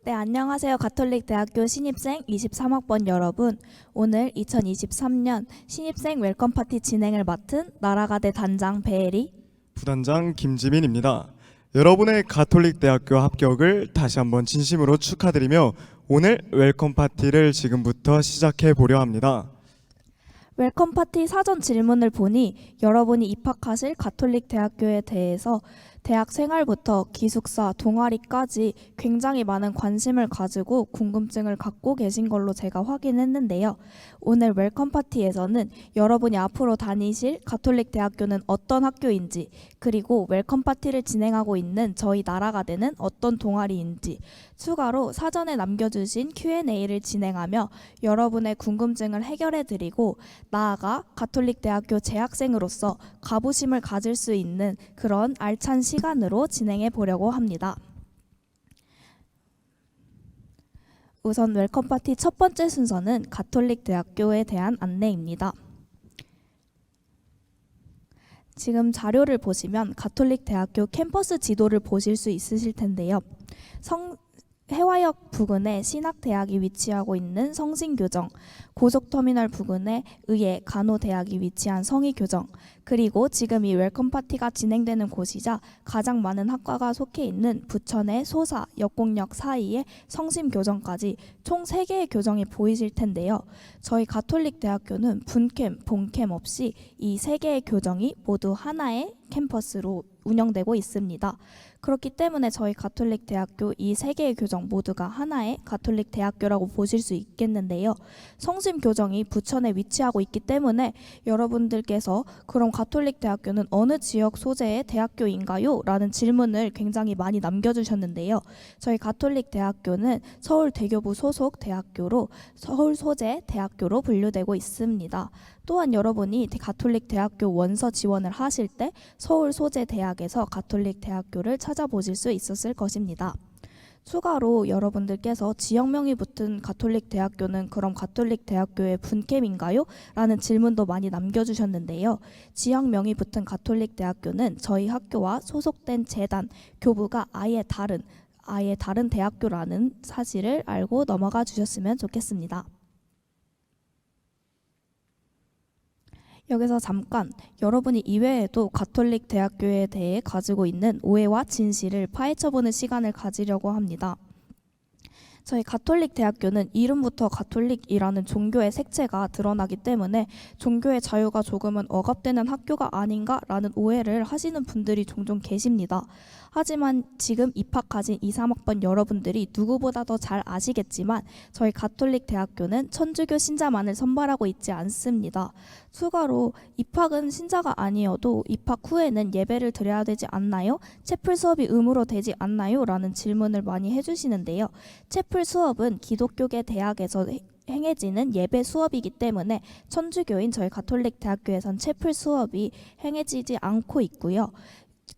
네, 안녕하세요. 가톨릭대학교 신입생 23학번 여러분. 오늘 2023년 신입생 웰컴 파티 진행을 맡은 나라가대 단장 배혜리, 부단장 김지민입니다. 여러분의 가톨릭 대학교 합격을 다시 한번 진심으로 축하드리며 오늘 웰컴 파티를 지금부터 시작해 보려 합니다. 웰컴 파티 사전 질문을 보니 여러분이 입학하실 가톨릭 대학교에 대해서 대학 생활부터 기숙사, 동아리까지 굉장히 많은 관심을 가지고 궁금증을 갖고 계신 걸로 제가 확인했는데요. 오늘 웰컴 파티에서는 여러분이 앞으로 다니실 가톨릭 대학교는 어떤 학교인지, 그리고 웰컴 파티를 진행하고 있는 저희 나라가대는 어떤 동아리인지, 추가로 사전에 남겨주신 Q&A를 진행하며 여러분의 궁금증을 해결해드리고 나아가 가톨릭 대학교 재학생으로서 자부심을 가질 수 있는 그런 알찬 시간으로 진행해 보려고 합니다. 우선 웰컴 파티 첫 번째 순서는 가톨릭 대학교에 대한 안내입니다. 지금 자료를 보시면 가톨릭 대학교 캠퍼스 지도를 보실 수 있으실 텐데요. 해화역 부근에 신학대학이 위치하고 있는 성신교정, 고속터미널 부근에 의예 간호대학이 위치한 성의교정, 그리고 지금 이 웰컴 파티가 진행되는 곳이자 가장 많은 학과가 속해 있는 부천의 소사, 역곡역 사이에 성심교정까지 총 3개의 교정이 보이실 텐데요. 저희 가톨릭 대학교는 분캠, 본캠 없이 이 3개의 교정이 모두 하나의 캠퍼스로 운영되고 있습니다. 그렇기 때문에 저희 가톨릭 대학교 이 3개의 교정 모두가 하나의 가톨릭 대학교라고 보실 수 있겠는데요. 성심 교정이 부천에 위치하고 있기 때문에 여러분들께서 그럼 가톨릭 대학교는 어느 지역 소재의 대학교인가요? 라는 질문을 굉장히 많이 남겨주셨는데요. 저희 가톨릭 대학교는 서울대교부 소속 대학교로 서울 소재 대학교로 분류되고 있습니다. 또한 여러분이 가톨릭 대학교 원서 지원을 하실 때 서울 소재 대학에서 가톨릭 대학교를 찾아보실 수 있었을 것입니다. 추가로 여러분들께서 지역명이 붙은 가톨릭 대학교는 그럼 가톨릭 대학교의 분캠인가요? 라는 질문도 많이 남겨주셨는데요. 지역명이 붙은 가톨릭 대학교는 저희 학교와 소속된 재단, 교부가 아예 다른 대학교라는 사실을 알고 넘어가 주셨으면 좋겠습니다. 여기서 잠깐 여러분이 이외에도 가톨릭 대학교에 대해 가지고 있는 오해와 진실을 파헤쳐보는 시간을 가지려고 합니다. 저희 가톨릭 대학교는 이름부터 가톨릭이라는 종교의 색채가 드러나기 때문에 종교의 자유가 조금은 억압되는 학교가 아닌가라는 오해를 하시는 분들이 종종 계십니다. 하지만 지금 입학하신 2, 3학번 여러분들이 누구보다 더 잘 아시겠지만 저희 가톨릭 대학교는 천주교 신자만을 선발하고 있지 않습니다. 추가로 입학은 신자가 아니어도 입학 후에는 예배를 드려야 되지 않나요? 채플 수업이 의무로 되지 않나요? 라는 질문을 많이 해주시는데요. 채플 수업은 기독교계 대학에서 행해지는 예배 수업이기 때문에 천주교인 저희 가톨릭 대학교에선 채플 수업이 행해지지 않고 있고요.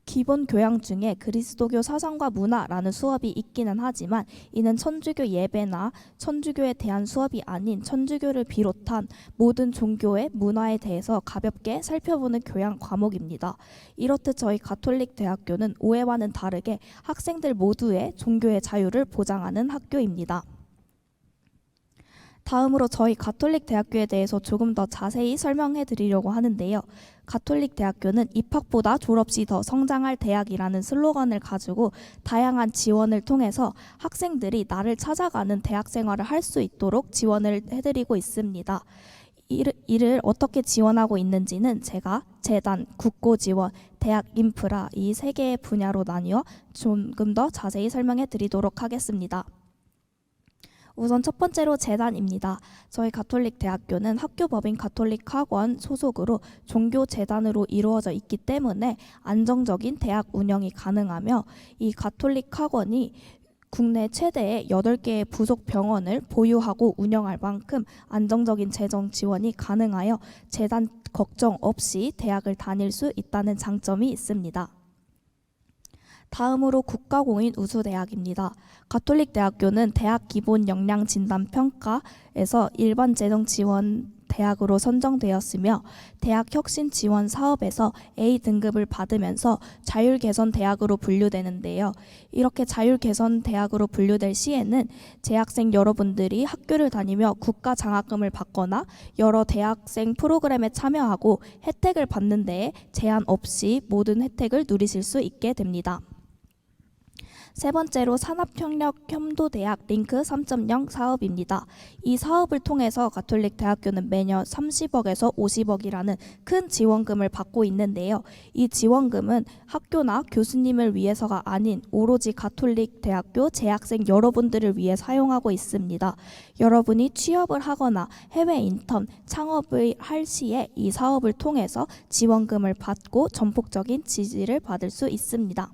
기본 교양 중에 그리스도교 사상과 문화라는 수업이 있기는 하지만 이는 천주교 예배나 천주교에 대한 수업이 아닌 천주교를 비롯한 모든 종교의 문화에 대해서 가볍게 살펴보는 교양 과목입니다. 이렇듯 저희 가톨릭 대학교는 오해와는 다르게 학생들 모두의 종교의 자유를 보장하는 학교입니다. 다음으로 저희 가톨릭 대학교에 대해서 조금 더 자세히 설명해 드리려고 하는데요. 가톨릭 대학교는 입학보다 졸업시 더 성장할 대학이라는 슬로건을 가지고 다양한 지원을 통해서 학생들이 나를 찾아가는 대학 생활을 할 수 있도록 지원을 해드리고 있습니다. 이를 어떻게 지원하고 있는지는 제가 재단, 국고 지원, 대학 인프라 이 3개의 분야로 나뉘어 조금 더 자세히 설명해 드리도록 하겠습니다. 우선 첫 번째로 재단입니다. 저희 가톨릭 대학교는 학교법인 가톨릭 학원 소속으로 종교 재단으로 이루어져 있기 때문에 안정적인 대학 운영이 가능하며 이 가톨릭 학원이 국내 최대의 8개의 부속 병원을 보유하고 운영할 만큼 안정적인 재정 지원이 가능하여 재단 걱정 없이 대학을 다닐 수 있다는 장점이 있습니다. 다음으로 국가공인 우수대학입니다. 가톨릭 대학교는 대학 기본 역량 진단 평가에서 일반 재정 지원 대학으로 선정되었으며 대학 혁신 지원 사업에서 A 등급을 받으면서 자율개선 대학으로 분류되는데요. 이렇게 자율개선 대학으로 분류될 시에는 재학생 여러분들이 학교를 다니며 국가 장학금을 받거나 여러 대학생 프로그램에 참여하고 혜택을 받는 데에 제한 없이 모든 혜택을 누리실 수 있게 됩니다. 세 번째로 산업협력협도대학 링크 3.0 사업입니다. 이 사업을 통해서 가톨릭 대학교는 매년 30억에서 50억이라는 큰 지원금을 받고 있는데요. 이 지원금은 학교나 교수님을 위해서가 아닌 오로지 가톨릭 대학교 재학생 여러분들을 위해 사용하고 있습니다. 여러분이 취업을 하거나 해외 인턴, 창업을 할 시에 이 사업을 통해서 지원금을 받고 전폭적인 지지를 받을 수 있습니다.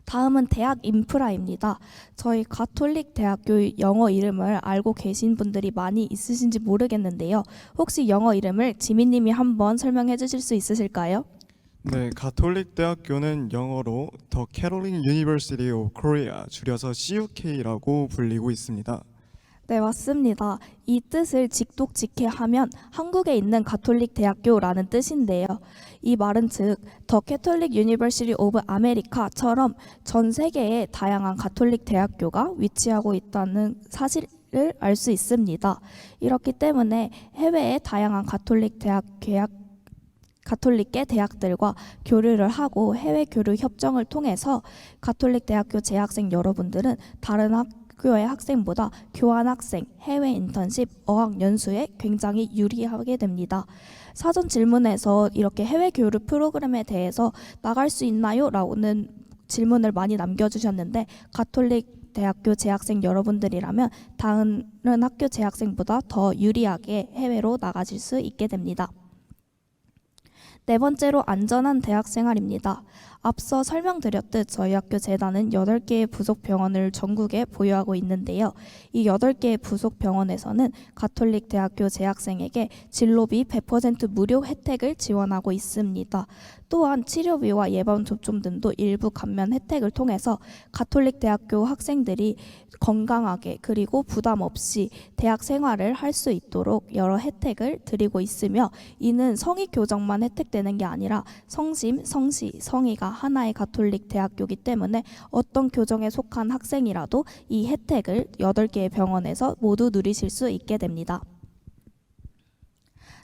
다음은 대학 인프라입니다. 저희 가톨릭 대학교 영어 이름을 알고 계신 분들이 많이 있으신지 모르겠는데요. 혹시 영어 이름을 지민님이 한번 설명해 주실 수 있으실까요? 네, 가톨릭 대학교는 영어로 The Catholic University of Korea, 줄여서 CUK라고 불리고 있습니다. 네, 맞습니다. 이 뜻을 직독직해하면 한국에 있는 가톨릭 대학교라는 뜻인데요. 이 말은 즉 더 캐톨릭 유니버시티 오브 아메리카처럼 전 세계에 다양한 가톨릭 대학교가 위치하고 있다는 사실을 알 수 있습니다. 이렇기 때문에 해외의 다양한 가톨릭계 대학들과 교류를 하고 해외 교류 협정을 통해서 가톨릭 대학교 재학생 여러분들은 다른 학교의 학생보다 교환학생, 해외 인턴십, 어학 연수에 굉장히 유리하게 됩니다. 사전 질문에서 이렇게 해외 교류 프로그램에 대해서 나갈 수 있나요? 라는 질문을 많이 남겨주셨는데 가톨릭 대학교 재학생 여러분들이라면 다른 학교 재학생보다 더 유리하게 해외로 나가실 수 있게 됩니다. 네 번째로 안전한 대학생활입니다. 앞서 설명드렸듯 저희 학교 재단은 8개의 부속 병원을 전국에 보유하고 있는데요. 이 8개의 부속 병원에서는 가톨릭 대학교 재학생에게 진로비 100% 무료 혜택을 지원하고 있습니다. 또한 치료비와 예방접종 등도 일부 감면 혜택을 통해서 가톨릭 대학교 학생들이 건강하게 그리고 부담 없이 대학 생활을 할 수 있도록 여러 혜택을 드리고 있으며 이는 성의 교정만 혜택되는 게 아니라 성심, 성시, 성의가 하나의 가톨릭 대학교이기 때문에 어떤 교정에 속한 학생이라도 이 혜택을 8개의 병원에서 모두 누리실 수 있게 됩니다.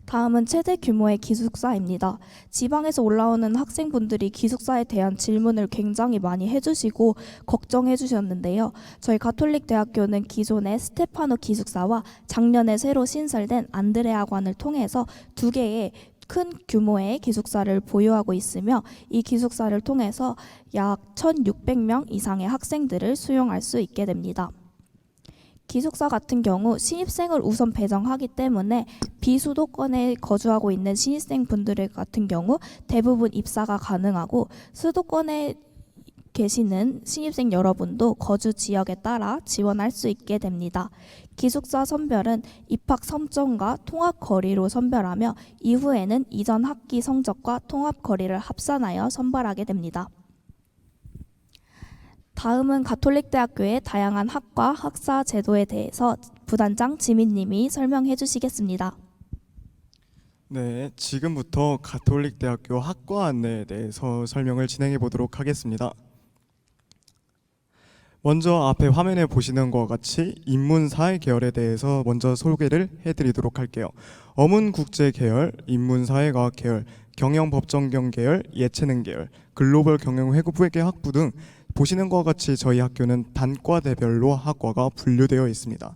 다음은 최대 규모의 기숙사입니다. 지방에서 올라오는 학생분들이 기숙사에 대한 질문을 굉장히 많이 해주시고 걱정해 주셨는데요. 저희 가톨릭 대학교는 기존의 스테파노 기숙사와 작년에 새로 신설된 안드레아관을 통해서 2개의 큰 규모의 기숙사를 보유하고 있으며 이 기숙사를 통해서 약 1,600명 이상의 학생들을 수용할 수 있게 됩니다. 기숙사 같은 경우 신입생을 우선 배정하기 때문에 비수도권에 거주하고 있는 신입생 분들 같은 경우 대부분 입사가 가능하고 수도권에 계시는 신입생 여러분도 거주 지역에 따라 지원할 수 있게 됩니다. 기숙사 선별은 입학 선점과 통합 거리로 선별하며 이후에는 이전 학기 성적과 통합 거리를 합산하여 선발하게 됩니다. 다음은 가톨릭 대학교의 다양한 학과 학사 제도에 대해서 부단장 지민님이 설명해 주시겠습니다. 네, 지금부터 가톨릭 대학교 학과 안내에 대해서 설명을 진행해 보도록 하겠습니다. 먼저 앞에 화면에 보시는 것과 같이 인문사회 계열에 대해서 먼저 소개를 해드리도록 할게요. 어문국제 계열, 인문사회과학 계열, 경영법정경 계열, 예체능 계열, 글로벌 경영회계 학부 등 보시는 것과 같이 저희 학교는 단과대별로 학과가 분류되어 있습니다.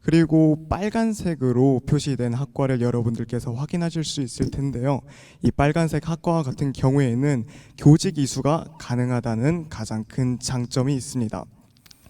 그리고 빨간색으로 표시된 학과를 여러분들께서 확인하실 수 있을 텐데요. 이 빨간색 학과와 같은 경우에는 교직 이수가 가능하다는 가장 큰 장점이 있습니다.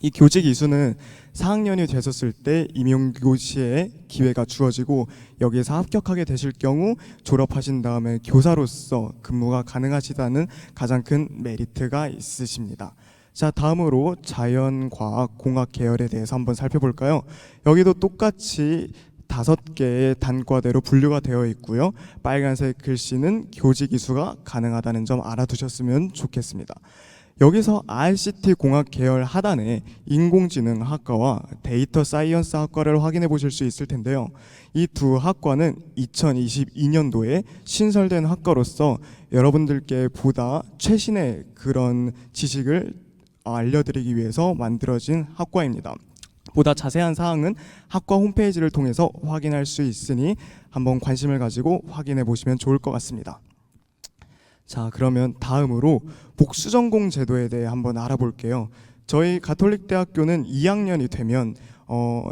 이 교직 이수는 4학년이 되셨을 때 임용고시에 기회가 주어지고 여기에서 합격하게 되실 경우 졸업하신 다음에 교사로서 근무가 가능하시다는 가장 큰 메리트가 있으십니다. 자, 다음으로 자연과학 공학 계열에 대해서 한번 살펴볼까요? 여기도 똑같이 5개의 단과대로 분류가 되어 있고요. 빨간색 글씨는 교직 이수가 가능하다는 점 알아두셨으면 좋겠습니다. 여기서 RCT 공학 계열 하단에 인공지능학과와 데이터 사이언스 학과를 확인해 보실 수 있을 텐데요. 이 두 학과는 2022년도에 신설된 학과로서 여러분들께 보다 최신의 그런 지식을 알려드리기 위해서 만들어진 학과입니다. 보다 자세한 사항은 학과 홈페이지를 통해서 확인할 수 있으니 한번 관심을 가지고 확인해 보시면 좋을 것 같습니다. 자, 그러면 다음으로 복수전공 제도에 대해 한번 알아볼게요. 저희 가톨릭대학교는 2학년이 되면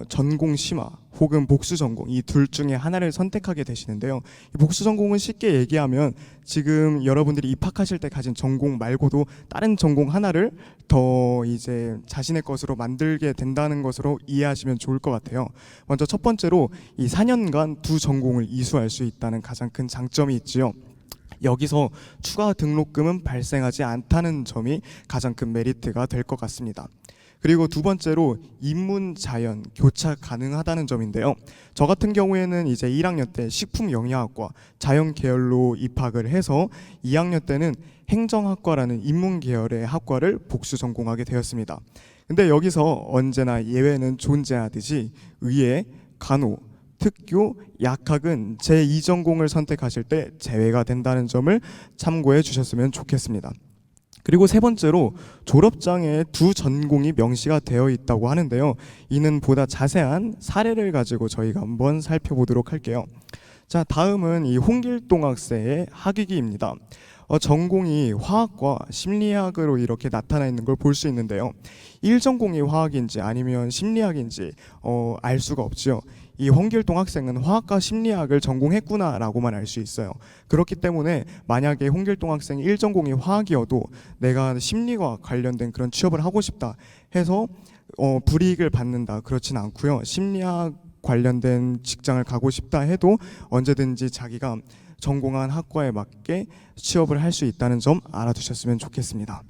전공 심화 혹은 복수전공 이 둘 중에 하나를 선택하게 되시는데요. 이 복수전공은 쉽게 얘기하면 지금 여러분들이 입학하실 때 가진 전공 말고도 다른 전공 하나를 더 이제 자신의 것으로 만들게 된다는 것으로 이해하시면 좋을 것 같아요. 먼저 첫 번째로 이 4년간 두 전공을 이수할 수 있다는 가장 큰 장점이 있지요. 여기서 추가 등록금은 발생하지 않다는 점이 가장 큰 메리트가 될 것 같습니다. 그리고 두 번째로 인문 자연 교차 가능하다는 점인데요. 저 같은 경우에는 이제 1학년 때 식품영양학과 자연 계열로 입학을 해서 2학년 때는 행정학과라는 인문 계열의 학과를 복수 전공하게 되었습니다. 근데 여기서 언제나 예외는 존재하듯이 의예, 간호, 특교, 약학은 제2전공을 선택하실 때 제외가 된다는 점을 참고해 주셨으면 좋겠습니다. 그리고 세 번째로 졸업장에 두 전공이 명시가 되어 있다고 하는데요. 이는 보다 자세한 사례를 가지고 저희가 한번 살펴보도록 할게요. 자, 다음은 이 홍길동 학생의 학위기입니다. 전공이 화학과 심리학으로 이렇게 나타나 있는 걸 볼 수 있는데요. 1전공이 화학인지 아니면 심리학인지 알 수가 없죠. 이 홍길동 학생은 화학과 심리학을 전공했구나라고만 알 수 있어요. 그렇기 때문에 만약에 홍길동 학생이 1전공이 화학이어도 내가 심리과 관련된 그런 취업을 하고 싶다 해서 불이익을 받는다 그렇진 않고요. 심리학 관련된 직장을 가고 싶다 해도 언제든지 자기가 전공한 학과에 맞게 취업을 할 수 있다는 점 알아두셨으면 좋겠습니다.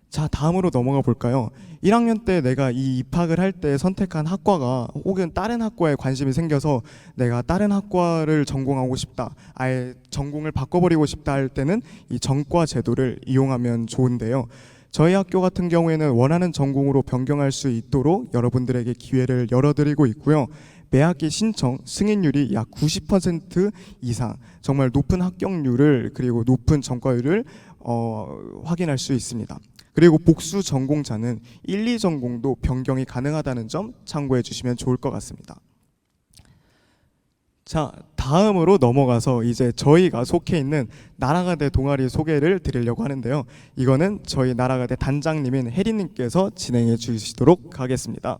자, 다음으로 넘어가 볼까요? 1학년 때 내가 이 입학을 할 때 선택한 학과가 혹은 다른 학과에 관심이 생겨서 내가 다른 학과를 전공하고 싶다, 아예 전공을 바꿔버리고 싶다 할 때는 이 전과 제도를 이용하면 좋은데요. 저희 학교 같은 경우에는 원하는 전공으로 변경할 수 있도록 여러분들에게 기회를 열어드리고 있고요. 매학기 신청 승인율이 약 90% 이상, 정말 높은 합격률을 그리고 높은 전과율을 확인할 수 있습니다. 그리고 복수 전공자는 1, 2전공도 변경이 가능하다는 점 참고해 주시면 좋을 것 같습니다. 자, 다음으로 넘어가서 이제 저희가 속해 있는 나라가대 동아리 소개를 드리려고 하는데요. 이거는 저희 나라가대 단장님인 혜리님께서 진행해 주시도록 하겠습니다.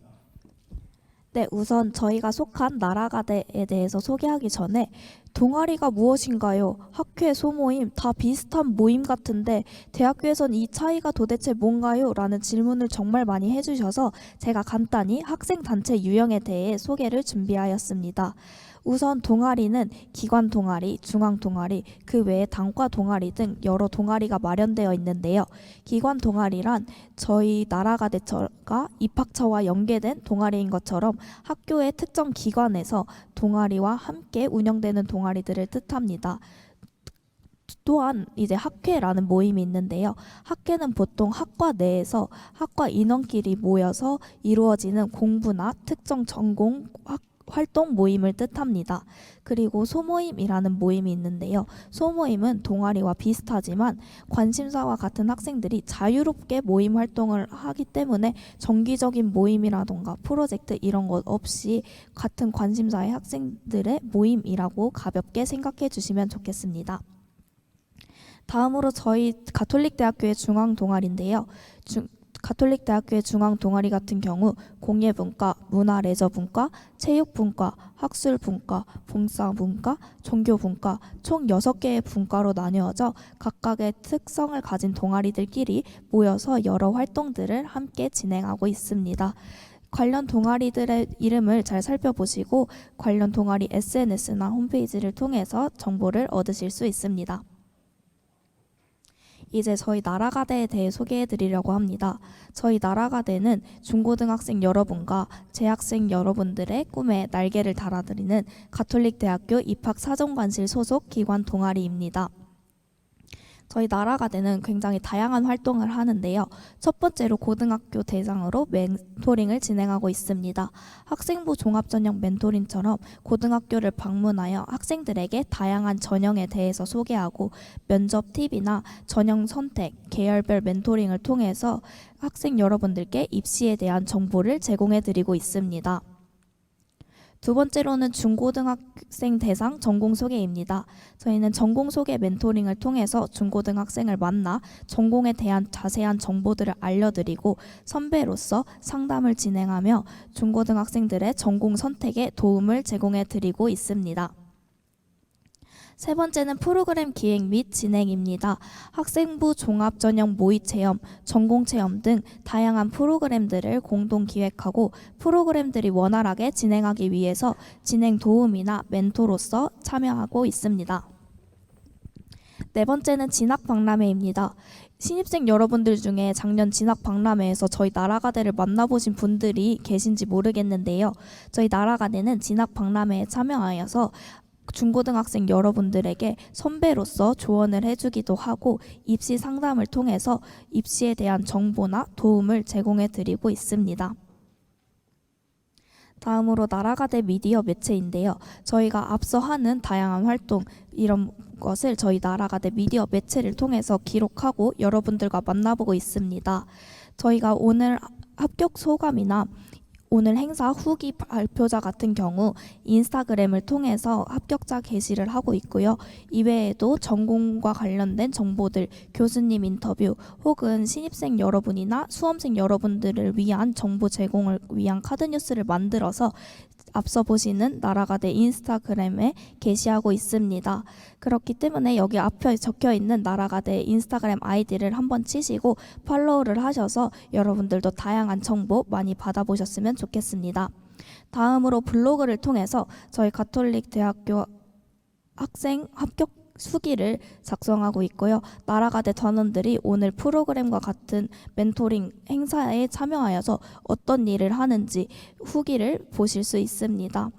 네, 우선 저희가 속한 나라가대에 대해서 소개하기 전에 동아리가 무엇인가요? 학회, 소모임 다 비슷한 모임 같은데 대학교에선 이 차이가 도대체 뭔가요? 라는 질문을 정말 많이 해주셔서 제가 간단히 학생단체 유형에 대해 소개를 준비하였습니다. 우선 동아리는 기관 동아리, 중앙 동아리, 그 외에 단과 동아리 등 여러 동아리가 마련되어 있는데요. 기관 동아리란 저희 나라가대처가 입학처와 연계된 동아리인 것처럼 학교의 특정 기관에서 동아리와 함께 운영되는 동아리들을 뜻합니다. 또한 이제 학회라는 모임이 있는데요. 학회는 보통 학과 내에서 학과 인원끼리 모여서 이루어지는 공부나 특정 전공 활동 모임을 뜻합니다. 그리고 소모임이라는 모임이 있는데요. 소모임은 동아리와 비슷하지만 관심사와 같은 학생들이 자유롭게 모임 활동을 하기 때문에 정기적인 모임이라던가 프로젝트 이런 것 없이 같은 관심사의 학생들의 모임이라고 가볍게 생각해 주시면 좋겠습니다. 다음으로 저희 가톨릭대학교의 중앙 동아리인데요. 가톨릭대학교의 중앙 동아리 같은 경우 공예분과, 문화레저분과, 체육분과, 학술분과, 봉사분과, 종교분과 총 6개의 분과로 나뉘어져 각각의 특성을 가진 동아리들끼리 모여서 여러 활동들을 함께 진행하고 있습니다. 관련 동아리들의 이름을 잘 살펴보시고 관련 동아리 SNS나 홈페이지를 통해서 정보를 얻으실 수 있습니다. 이제 저희 나라가대에 대해 소개해드리려고 합니다. 저희 나라가대는 중고등학생 여러분과 재학생 여러분들의 꿈에 날개를 달아드리는 가톨릭대학교 입학사정관실 소속 기관 동아리입니다. 저희 나라가대는 굉장히 다양한 활동을 하는데요. 첫 번째로 고등학교 대상으로 멘토링을 진행하고 있습니다. 학생부 종합전형 멘토링처럼 고등학교를 방문하여 학생들에게 다양한 전형에 대해서 소개하고 면접 팁이나 전형 선택, 계열별 멘토링을 통해서 학생 여러분들께 입시에 대한 정보를 제공해 드리고 있습니다. 두 번째로는 중고등학생 대상 전공 소개입니다. 저희는 전공 소개 멘토링을 통해서 중고등학생을 만나 전공에 대한 자세한 정보들을 알려드리고 선배로서 상담을 진행하며 중고등학생들의 전공 선택에 도움을 제공해 드리고 있습니다. 세 번째는 프로그램 기획 및 진행입니다. 학생부 종합전형 모의체험, 전공체험 등 다양한 프로그램들을 공동 기획하고 프로그램들이 원활하게 진행하기 위해서 진행 도움이나 멘토로서 참여하고 있습니다. 네 번째는 진학박람회입니다. 신입생 여러분들 중에 작년 진학박람회에서 저희 나라가대를 만나보신 분들이 계신지 모르겠는데요. 저희 나라가대는 진학박람회에 참여하여서 중고등학생 여러분들에게 선배로서 조언을 해주기도 하고 입시 상담을 통해서 입시에 대한 정보나 도움을 제공해 드리고 있습니다. 다음으로 나라가대 미디어 매체인데요. 저희가 앞서 하는 다양한 활동 이런 것을 저희 나라가대 미디어 매체를 통해서 기록하고 여러분들과 만나보고 있습니다. 저희가 오늘 합격 소감이나 오늘 행사 후기 발표자 같은 경우 인스타그램을 통해서 합격자 게시를 하고 있고요. 이외에도 전공과 관련된 정보들, 교수님 인터뷰 혹은 신입생 여러분이나 수험생 여러분들을 위한 정보 제공을 위한 카드뉴스를 만들어서 앞서 보시는 나라가대 인스타그램에 게시하고 있습니다. 그렇기 때문에 여기 앞에 적혀있는 나라가대 인스타그램 아이디를 한번 치시고 팔로우를 하셔서 여러분들도 다양한 정보 많이 받아보셨으면 좋겠습니다. 다음으로 블로그를 통해서 저희 가톨릭 대학교 학생 합격 수기를 작성하고 있고요. 나라가대 단원들이 오늘 프로그램과 같은 멘토링 행사에 참여하여서 어떤 일을 하는지 후기를 보실 수 있습니다.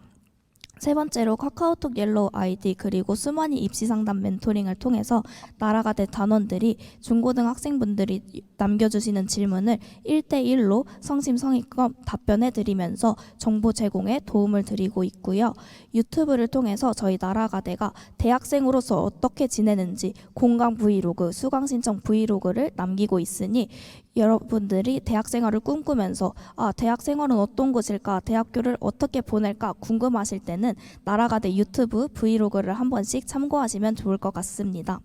세 번째로 카카오톡 옐로우 아이디 그리고 수만이 입시상담 멘토링을 통해서 나라가대 단원들이 중고등학생분들이 남겨주시는 질문을 1대1로 성심성의껏 답변해 드리면서 정보 제공에 도움을 드리고 있고요. 유튜브를 통해서 저희 나라가대가 대학생으로서 어떻게 지내는지 공강 브이로그, 수강 신청 브이로그를 남기고 있으니 여러분들이 대학 생활을 꿈꾸면서 대학 생활은 어떤 곳일까, 대학교를 어떻게 보낼까 궁금하실 때는 나라가대 유튜브 브이로그를 한 번씩 참고하시면 좋을 것 같습니다.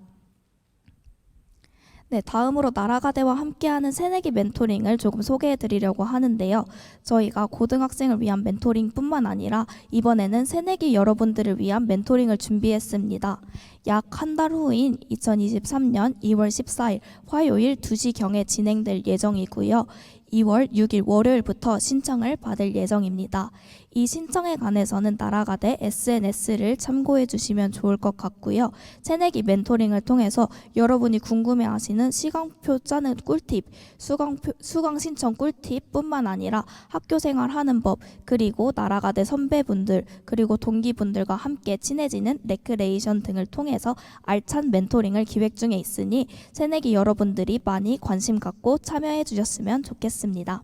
네, 다음으로 나라가대와 함께하는 새내기 멘토링을 조금 소개해 드리려고 하는데요. 저희가 고등학생을 위한 멘토링뿐만 아니라 이번에는 새내기 여러분들을 위한 멘토링을 준비했습니다. 약 한 달 후인 2023년 2월 14일 화요일 2시경에 진행될 예정이고요. 2월 6일 월요일부터 신청을 받을 예정입니다. 이 신청에 관해서는 나라가대 SNS를 참고해 주시면 좋을 것 같고요. 새내기 멘토링을 통해서 여러분이 궁금해하시는 시간표 짜는 꿀팁, 수강 신청 꿀팁뿐만 아니라 학교 생활하는 법, 그리고 나라가대 선배분들, 그리고 동기분들과 함께 친해지는 레크레이션 등을 통해서 알찬 멘토링을 기획 중에 있으니 새내기 여러분들이 많이 관심 갖고 참여해 주셨으면 좋겠습니다.